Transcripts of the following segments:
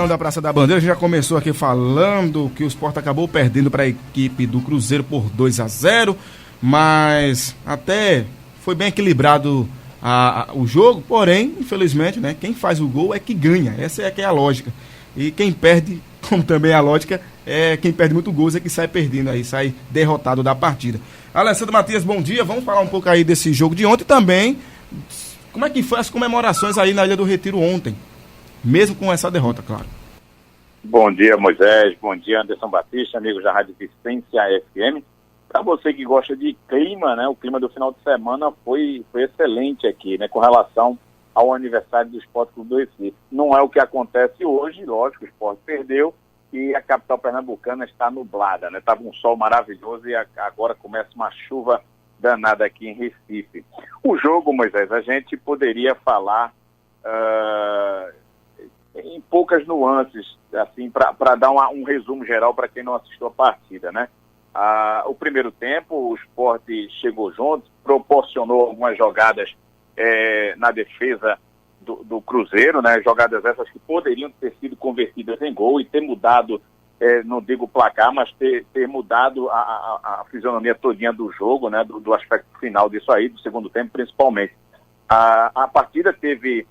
Leilão da Praça da Bandeira, a gente já começou aqui falando que o Sport acabou perdendo para a equipe do Cruzeiro por 2-0, mas até foi bem equilibrado o jogo, porém, infelizmente, né, quem faz o gol é que ganha, essa é que é a lógica. E quem perde, como também é a lógica, quem perde muito gols é que sai perdendo aí, sai derrotado da partida. Alessandro Matias, bom dia, vamos falar um pouco aí desse jogo de ontem também. Como é que foi as comemorações aí na Ilha do Retiro ontem? Mesmo com essa derrota, claro. Bom dia, Moisés. Bom dia, Anderson Batista, amigos da Rádio Vicência FM. Para você que gosta de clima, né? O clima do final de semana foi excelente aqui, né? Com relação ao aniversário do Sport Clube do Recife. Não é o que acontece hoje, lógico, o Sport perdeu e a capital pernambucana está nublada, né? Estava um sol maravilhoso e agora começa uma chuva danada aqui em Recife. O jogo, Moisés, a gente poderia falar em poucas nuances, assim, para dar um resumo geral para quem não assistiu a partida, né? O primeiro tempo, o Sport chegou junto, proporcionou algumas jogadas na defesa do Cruzeiro, né? Jogadas essas que poderiam ter sido convertidas em gol e ter mudado, não digo o placar, mas ter mudado a fisionomia todinha do jogo, né? Do aspecto final disso aí, do segundo tempo principalmente. A partida teve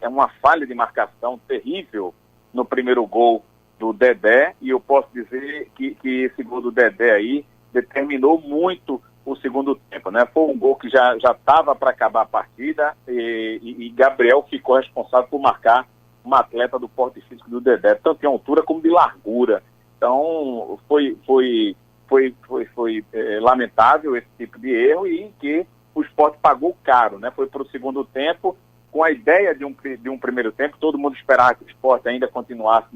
uma falha de marcação terrível no primeiro gol do Dedé, e eu posso dizer que esse gol do Dedé aí determinou muito o segundo tempo, né? Foi um gol que já estava para acabar a partida e Gabriel ficou responsável por marcar uma atleta do porte físico do Dedé, tanto em altura como de largura. Então foi lamentável esse tipo de erro e que o Sport pagou caro, né? Foi para o segundo tempo com a ideia de um primeiro tempo. Todo mundo esperava que o Sport ainda continuasse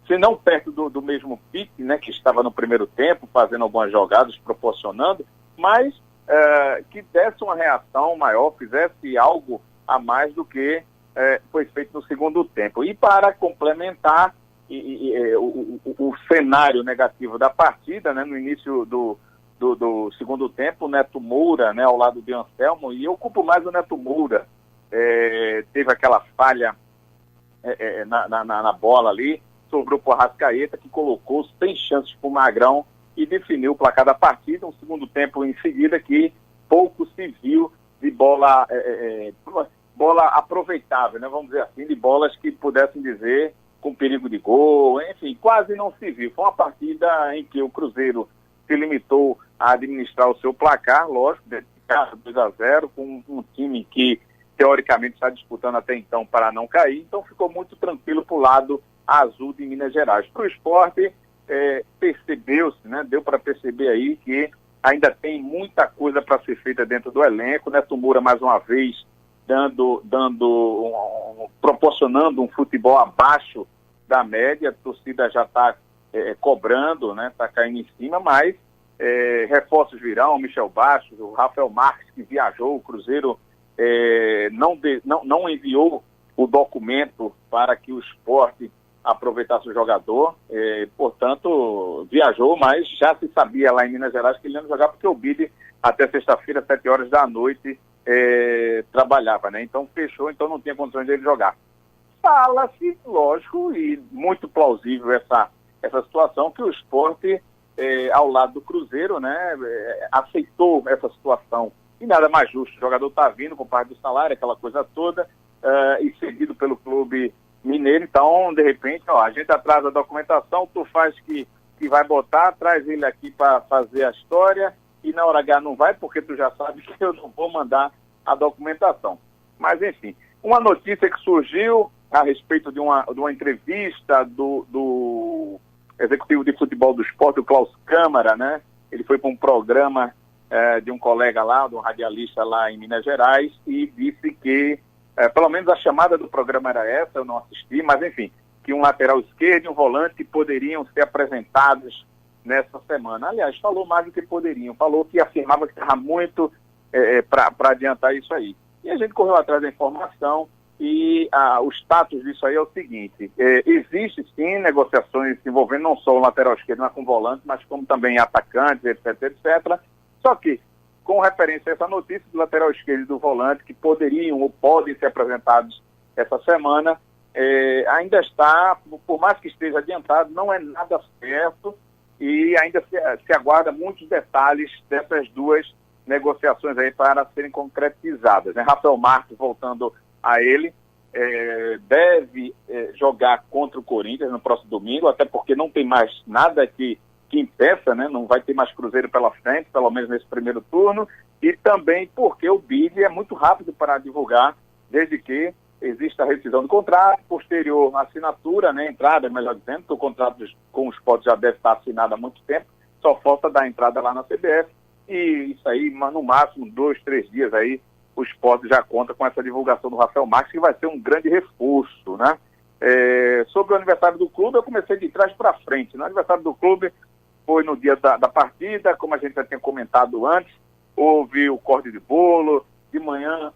se não perto do mesmo pique, né, que estava no primeiro tempo, fazendo algumas jogadas, proporcionando, mas que desse uma reação maior, fizesse algo a mais do que foi feito no segundo tempo. E para complementar o cenário negativo da partida, né, no início do segundo tempo, o Neto Moura, né, ao lado de Anselmo, e eu culpo mais o Neto Moura, teve aquela falha na bola ali, sobrou para o Arrascaeta, que colocou sem chances para o Magrão e definiu o placar da partida. Um segundo tempo em seguida que pouco se viu de bola aproveitável, né, vamos dizer assim, de bolas que pudessem dizer com perigo de gol, enfim, quase não se viu. Foi uma partida em que o Cruzeiro se limitou a administrar o seu placar, lógico, de 2-0, com um time que teoricamente está disputando até então para não cair, então ficou muito tranquilo para o lado azul de Minas Gerais. Para o Sport, percebeu-se, né, deu para perceber aí que ainda tem muita coisa para ser feita dentro do elenco, né? Moura mais uma vez proporcionando um futebol abaixo da média, a torcida já está cobrando, né? Está caindo em cima, mas reforços virão, o Michel Bastos, o Rafael Marques, que viajou, o Cruzeiro não enviou o documento para que o Sport aproveitasse o jogador, portanto, viajou, mas já se sabia lá em Minas Gerais que ele ia jogar porque o BID até sexta-feira, 7 horas da noite, trabalhava, né? Então fechou, então não tinha condições de ele jogar. Fala-se, lógico, e muito plausível essa situação, que o Sport, ao lado do Cruzeiro, né, aceitou essa situação. E nada mais justo, o jogador está vindo com parte do salário, aquela coisa toda, e cedido pelo clube mineiro. Então, de repente, a gente atrasa a documentação, tu faz que vai botar, traz ele aqui para fazer a história, e na hora H não vai, porque tu já sabe que eu não vou mandar a documentação. Mas, enfim, uma notícia que surgiu a respeito de uma entrevista do executivo de futebol do Sport, o Klaus Câmara, né? Ele foi para um programa de um colega lá, de um radialista lá em Minas Gerais, e disse que, pelo menos a chamada do programa era essa, eu não assisti, mas enfim, que um lateral esquerdo e um volante poderiam ser apresentados nessa semana. Aliás, falou mais do que poderiam, falou que afirmava que estava muito para adiantar isso aí. E a gente correu atrás da informação e o status disso aí é o seguinte: existe sim negociações envolvendo não só o lateral esquerdo, mas com o volante, mas como também atacantes, etc, etc. Só que, com referência a essa notícia do lateral esquerdo e do volante, que poderiam ou podem ser apresentados essa semana, ainda está, por mais que esteja adiantado, não é nada certo e ainda se aguarda muitos detalhes dessas duas negociações aí para serem concretizadas, né? Rafael Marques, voltando a ele, deve jogar contra o Corinthians no próximo domingo, até porque não tem mais nada que impeça, né? Não vai ter mais Cruzeiro pela frente, pelo menos nesse primeiro turno, e também porque o BID é muito rápido para divulgar, desde que exista a rescisão do contrato, posterior assinatura, né? Entrada, melhor dizendo, que o contrato com o Sport já deve estar assinado há muito tempo, só falta dar entrada lá na CBF, e isso aí, no máximo 2, 3 dias aí, o Sport já conta com essa divulgação do Rafael Marques, que vai ser um grande reforço, né? Sobre o aniversário do clube, eu comecei de trás para frente. No aniversário do clube foi no dia da partida, como a gente já tinha comentado antes, houve o corte de bolo, de manhã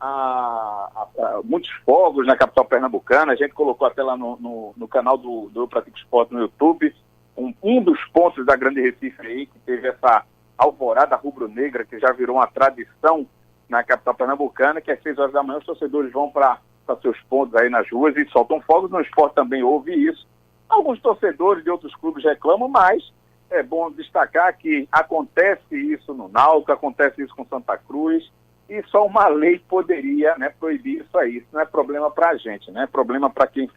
muitos fogos na capital pernambucana, a gente colocou até lá no canal do Eu Pratico Esporte no YouTube, um dos pontos da Grande Recife aí, que teve essa alvorada rubro-negra, que já virou uma tradição na capital pernambucana, que às 6 horas da manhã os torcedores vão para seus pontos aí nas ruas e soltam fogos. No esporte também houve isso. Alguns torcedores de outros clubes reclamam, mas é bom destacar que acontece isso no Náutico, acontece isso com Santa Cruz, e só uma lei poderia, né, proibir isso aí. Isso não é problema para a gente, né? É problema para quem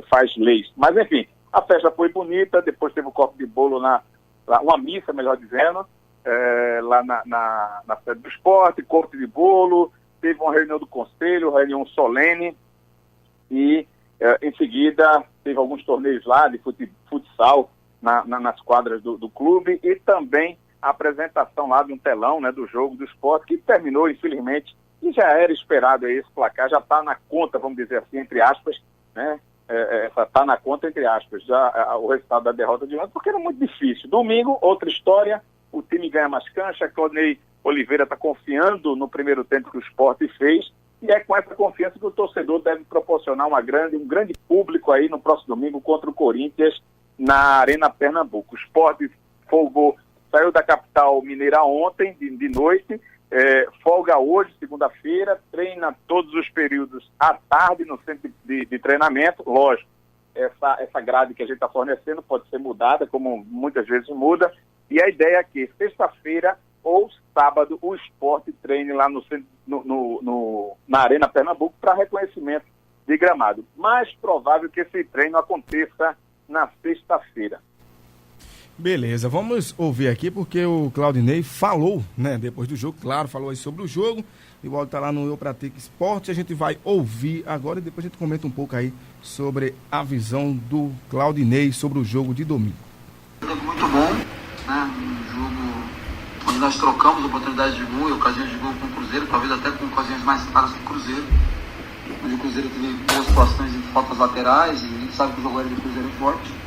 faz leis. Mas, enfim, a festa foi bonita, depois teve o corte de bolo, uma missa, melhor dizendo, lá na sede do esporte, corte de bolo, teve uma reunião do conselho, reunião solene, e em seguida teve alguns torneios lá de futsal nas quadras do clube, e também a apresentação lá de um telão, né, do jogo do esporte, que terminou, infelizmente, e já era esperado aí esse placar, já está na conta, vamos dizer assim, entre aspas, né? Está na conta, entre aspas, já o resultado da derrota de ontem, porque era muito difícil. Domingo, outra história, o time ganha mais cancha, Claudinei Oliveira está confiando no primeiro tempo que o Sport fez, e é com essa confiança que o torcedor deve proporcionar um grande público aí no próximo domingo contra o Corinthians na Arena Pernambuco. O Sport folgou, saiu da capital mineira ontem, de noite, folga hoje, segunda-feira, treina todos os períodos à tarde no centro de treinamento. Lógico, essa grade que a gente está fornecendo pode ser mudada, como muitas vezes muda, e a ideia é que sexta-feira ou sábado o Sport treine lá na Arena Pernambuco para reconhecimento de gramado. Mais provável que esse treino aconteça na sexta-feira. Beleza, vamos ouvir aqui porque o Claudinei falou, né, depois do jogo, claro, falou aí sobre o jogo, igual está lá no Eu Pratico Esporte, a gente vai ouvir agora e depois a gente comenta um pouco aí sobre a visão do Claudinei sobre o jogo de domingo. Muito bom, né, um jogo onde nós trocamos oportunidades de gol e ocasiões de gol com o Cruzeiro, talvez até com ocasiões mais claras que o Cruzeiro, onde o Cruzeiro teve boas situações em faltas laterais, e a gente sabe que o jogo aéreo do Cruzeiro é forte.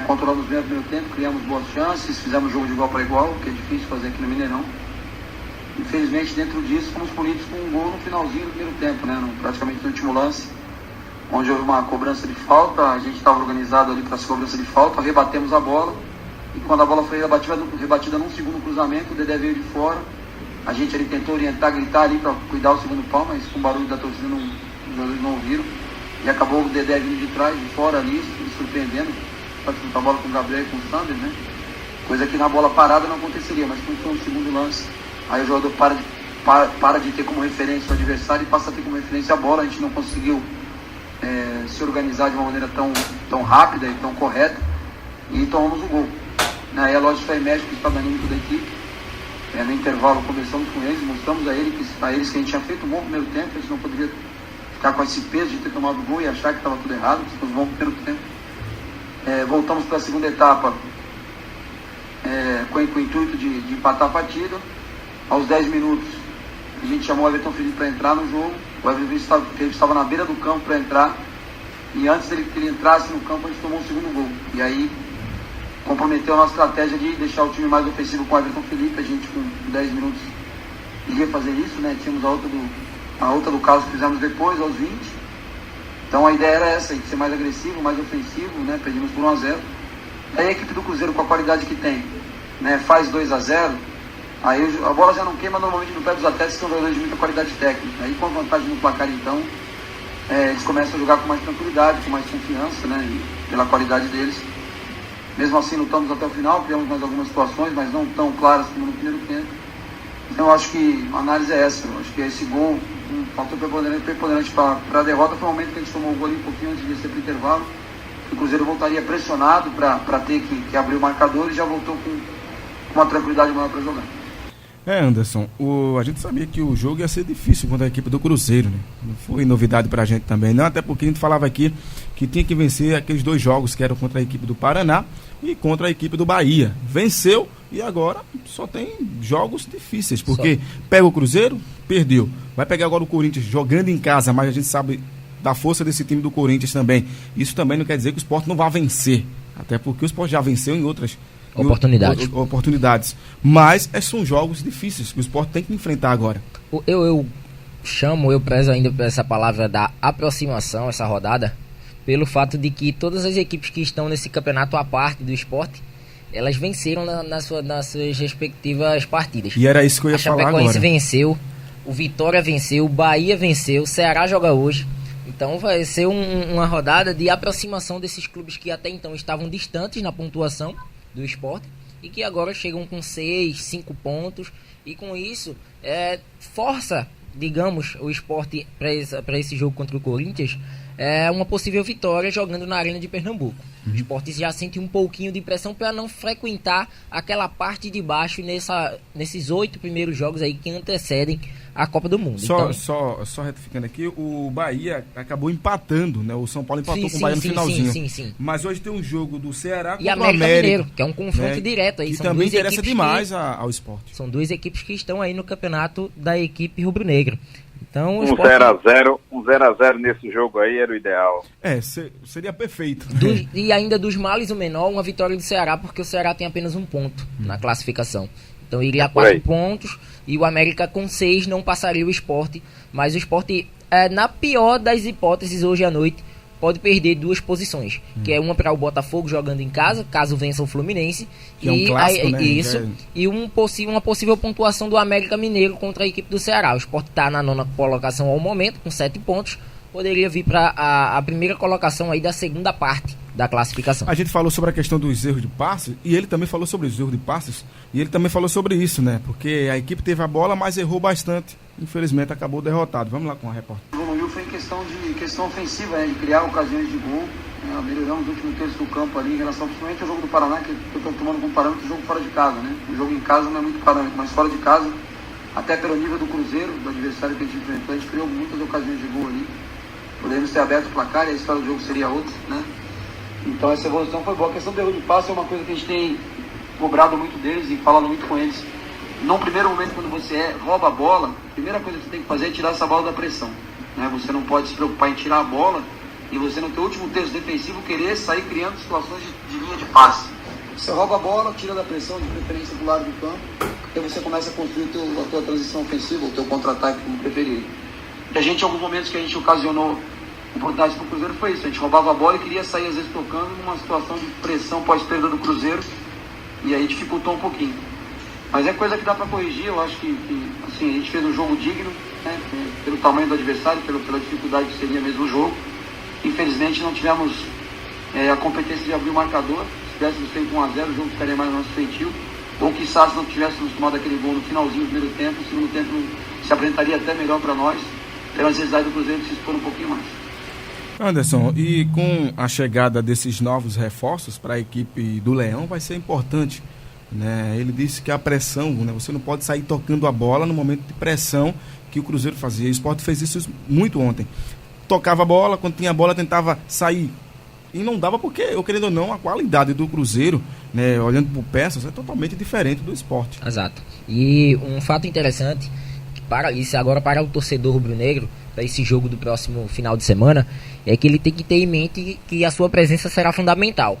Controlamos bem o primeiro tempo, criamos boas chances, fizemos jogo de igual para igual, que é difícil fazer aqui no Mineirão. Infelizmente, dentro disso, fomos punidos com um gol no finalzinho do primeiro tempo, né? Praticamente no último lance, onde houve uma cobrança de falta, a gente estava organizado ali para essa cobrança de falta, rebatemos a bola, e quando a bola foi rebatida num segundo cruzamento, o Dedé veio de fora, a gente ali tentou orientar, gritar ali para cuidar o segundo pau, mas com o barulho da torcida os jogadores não ouviram, e acabou o Dedé vindo de trás, de fora ali, surpreendendo, para disputar a bola com o Gabriel e com o Sanders, né? Coisa que na bola parada não aconteceria, mas quando foi um segundo lance, aí o jogador para de ter como referência o adversário e passa a ter como referência a bola. A gente não conseguiu se organizar de uma maneira tão rápida e tão correta, e tomamos o gol. Aí a lógica médica que está dando anímico da equipe. No intervalo conversamos com eles, mostramos a eles que a gente tinha feito um bom primeiro tempo, a gente não poderia ficar com esse peso de ter tomado o gol e achar que estava tudo errado, que fizemos um bom primeiro tempo. Voltamos para a segunda etapa com o intuito de empatar a partida. Aos 10 minutos a gente chamou o Everton Felipe para entrar no jogo. O Everton Felipe estava na beira do campo para entrar, e antes que ele entrasse no campo a gente tomou o segundo gol, e aí comprometeu a nossa estratégia de deixar o time mais ofensivo com o Everton Felipe. A gente com 10 minutos iria fazer isso, né? Tínhamos a outra do caso que fizemos depois, aos 20. Então a ideia era essa, de ser mais agressivo, mais ofensivo, né? Perdemos por 1-0. Aí a equipe do Cruzeiro, com a qualidade que tem, né, faz 2-0, aí a bola já não queima normalmente no pé dos atletas, que são jogadores de muita qualidade técnica. Aí com a vantagem no placar, então, eles começam a jogar com mais tranquilidade, com mais confiança, né, pela qualidade deles. Mesmo assim, lutamos até o final, criamos mais algumas situações, mas não tão claras como no primeiro tempo. Então, eu acho que a análise é essa. Eu acho que esse gol, um fator preponderante para a derrota, foi o momento que a gente tomou o gol ali um pouquinho antes de ser para o intervalo. O Cruzeiro voltaria pressionado para ter que abrir o marcador e já voltou com uma tranquilidade maior para jogar. Anderson, a gente sabia que o jogo ia ser difícil contra a equipe do Cruzeiro, né? Não foi novidade pra gente também, não, até porque a gente falava aqui que tinha que vencer aqueles 2 jogos que eram contra a equipe do Paraná e contra a equipe do Bahia. Venceu e agora só tem jogos difíceis, porque pega o Cruzeiro, perdeu. Vai pegar agora o Corinthians jogando em casa, mas a gente sabe da força desse time do Corinthians também. Isso também não quer dizer que o Sport não vai vencer, até porque o Sport já venceu em outras oportunidades. Mas são jogos difíceis que o Sport tem que enfrentar agora. Eu prezo ainda por essa palavra da aproximação, essa rodada, pelo fato de que todas as equipes que estão nesse campeonato à parte do Sport, elas venceram nas suas respectivas partidas. E era isso que eu ia falar agora. A Chapecoense venceu, o Vitória venceu, o Bahia venceu, o Ceará joga hoje. Então vai ser uma rodada de aproximação desses clubes que até então estavam distantes na pontuação do Sport e que agora chegam com 6, 5 pontos e com isso força, digamos, o Sport para esse jogo contra o Corinthians uma possível vitória jogando na Arena de Pernambuco. O Sport já sente um pouquinho de pressão para não frequentar aquela parte de baixo nesses 8 primeiros jogos aí que antecedem a Copa do Mundo. Só retificando aqui, o Bahia acabou empatando, né? O São Paulo empatou com o Bahia no finalzinho. Sim. Mas hoje tem um jogo do Ceará contra o América Mineiro, que é um confronto direto aí. Que também interessa demais ao Sport. São 2 equipes que estão aí no campeonato da equipe rubro-negra. Então, um 0x0 nesse jogo aí era o ideal. Seria perfeito. E ainda dos males o menor, uma vitória do Ceará, porque o Ceará tem apenas 1 ponto na classificação. Então iria a 4 pontos e o América com 6 não passaria o Sport. Mas o Sport, na pior das hipóteses, hoje à noite, pode perder 2 posições. Que é uma para o Botafogo jogando em casa, caso vença o Fluminense. Que é um clássico, né? Isso. E uma possível pontuação do América Mineiro contra a equipe do Ceará. O Sport está na 9ª colocação ao momento, com 7 pontos. Poderia vir para a primeira colocação aí da segunda parte da classificação. A gente falou sobre a questão dos erros de passes e ele também falou sobre os erros de passes e ele também falou sobre isso, né? Porque a equipe teve a bola, mas errou bastante. Infelizmente acabou derrotado. Vamos lá com a repórter. Evoluiu foi em questão ofensiva, de criar ocasiões de gol. Melhoramos o último terço do campo ali em relação principalmente ao jogo do Paraná, que eu estou tomando como parâmetro o jogo fora de casa, né? O jogo em casa não é muito parâmetro, mas fora de casa, até pelo nível do Cruzeiro, do adversário que a gente enfrentou, a gente criou muitas ocasiões de gol ali. Podemos ter aberto o placar e a história do jogo seria outra, né? Então essa evolução foi boa. A questão do erro de passe é uma coisa que a gente tem cobrado muito deles e falado muito com eles. Num primeiro momento, quando você rouba a bola, a primeira coisa que você tem que fazer é tirar essa bola da pressão, né? Você não pode se preocupar em tirar a bola e você no teu último terço defensivo querer sair criando situações de linha de passe. Você rouba a bola, tira da pressão, de preferência do lado do campo, e você começa a construir a tua transição ofensiva, o teu contra-ataque, como preferir. E a gente, em alguns momentos que a gente ocasionou oportunidades para o Cruzeiro, foi isso. A gente roubava a bola e queria sair, às vezes, tocando numa situação de pressão pós-perda do Cruzeiro, e aí dificultou um pouquinho. Mas é coisa que dá para corrigir. Eu acho que assim, a gente fez um jogo digno, né, pelo tamanho do adversário, pela dificuldade que seria mesmo o jogo. Infelizmente, não tivemos a competência de abrir o marcador. Se tivéssemos feito 1x0, o jogo ficaria mais no nosso feitio. Ou, quiçá, se não tivéssemos tomado aquele gol no finalzinho do primeiro tempo, o segundo tempo se apresentaria até melhor para nós, pela necessidade do Cruzeiro de se expor um pouquinho mais. Anderson, e com a chegada desses novos reforços para a equipe do Leão vai ser importante, né? Ele disse que a pressão, né? Você não pode sair tocando a bola no momento de pressão que o Cruzeiro fazia. O Sport fez isso muito ontem. Tocava a bola, quando tinha a bola tentava sair. E não dava porque, eu querendo ou não, a qualidade do Cruzeiro, né, olhando por peças, é totalmente diferente do Sport. Exato. E um fato interessante, para o torcedor rubro-negro, para esse jogo do próximo final de semana, é que ele tem que ter em mente que a sua presença será fundamental.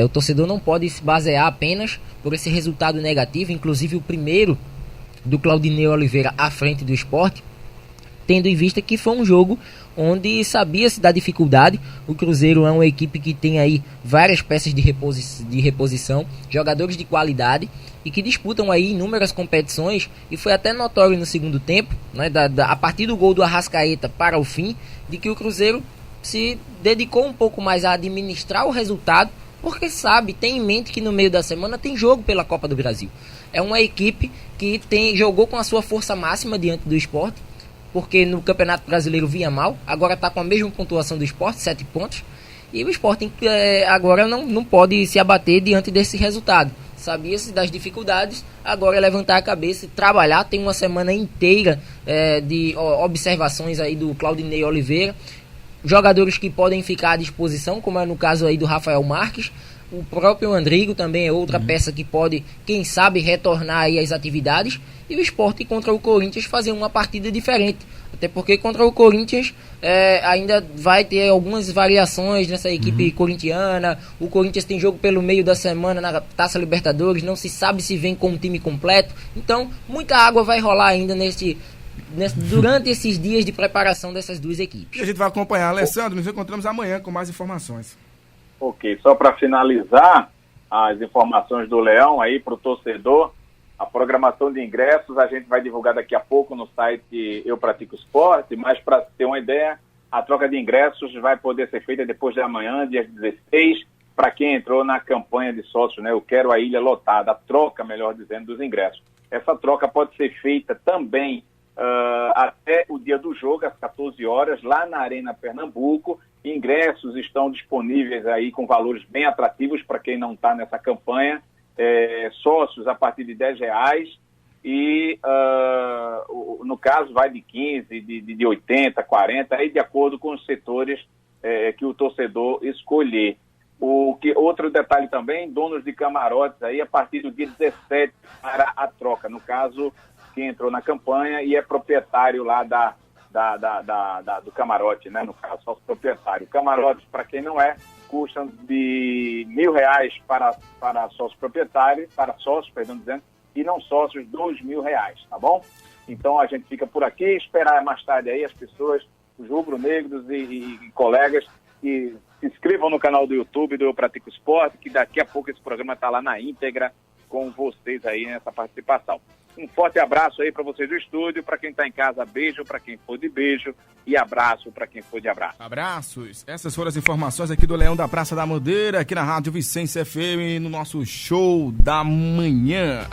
O torcedor não pode se basear apenas por esse resultado negativo, inclusive o primeiro do Claudinei Oliveira à frente do Sport, tendo em vista que foi um jogo onde sabia-se da dificuldade. O Cruzeiro é uma equipe que tem aí várias peças de reposição, jogadores de qualidade e que disputam aí inúmeras competições, e foi até notório no segundo tempo, né, a partir do gol do Arrascaeta para o fim, de que o Cruzeiro se dedicou um pouco mais a administrar o resultado, porque sabe, tem em mente que no meio da semana tem jogo pela Copa do Brasil. É uma equipe que jogou com a sua força máxima diante do Sport, porque no Campeonato Brasileiro vinha mal, agora está com a mesma pontuação do Sport, 7 pontos, e o Sport agora não pode se abater diante desse resultado. Sabia-se das dificuldades, agora é levantar a cabeça e trabalhar. Tem uma semana inteira de observações aí do Claudinei Oliveira, jogadores que podem ficar à disposição, como é no caso aí do Rafael Marques. O próprio Andrigo também é outra peça que pode, quem sabe, retornar aí às atividades. E o Sport contra o Corinthians fazer uma partida diferente. Até porque contra o Corinthians ainda vai ter algumas variações nessa equipe corintiana. O Corinthians tem jogo pelo meio da semana na Taça Libertadores. Não se sabe se vem com um time completo. Então, muita água vai rolar ainda durante esses dias de preparação dessas duas equipes. E a gente vai acompanhar. Alessandro, nos encontramos amanhã com mais informações. Ok, só para finalizar as informações do Leão aí para o torcedor, a programação de ingressos a gente vai divulgar daqui a pouco no site Eu Pratico Esporte, mas para ter uma ideia, a troca de ingressos vai poder ser feita depois de amanhã, dia 16, para quem entrou na campanha de sócios, né? Eu quero a ilha lotada, a troca, melhor dizendo, dos ingressos. Essa troca pode ser feita também até o dia do jogo, às 14 horas, lá na Arena Pernambuco. Ingressos estão disponíveis aí com valores bem atrativos para quem não está nessa campanha. Sócios a partir de R$10 e no caso vai de 15, de 80, 40, aí de acordo com os setores que o torcedor escolher. Outro detalhe também, donos de camarotes aí a partir do dia 17 para a troca, no caso quem entrou na campanha e é proprietário lá do camarote, né? No caso, sócio proprietário. Camarotes, para quem não custam de R$1.000 para sócio proprietário, para sócios, perdão dizendo, e não sócios, R$2.000, tá bom? Então a gente fica por aqui, esperar mais tarde aí as pessoas, os rubro-negros e colegas que se inscrevam no canal do YouTube do Eu Pratico Esporte, que daqui a pouco esse programa está lá na íntegra com vocês aí nessa participação. Um forte abraço aí para vocês do estúdio, para quem está em casa, beijo para quem for de beijo e abraço para quem for de abraço. Abraços. Essas foram as informações aqui do Leão da Praça da Madeira, aqui na Rádio Vicência FM, no nosso show da manhã.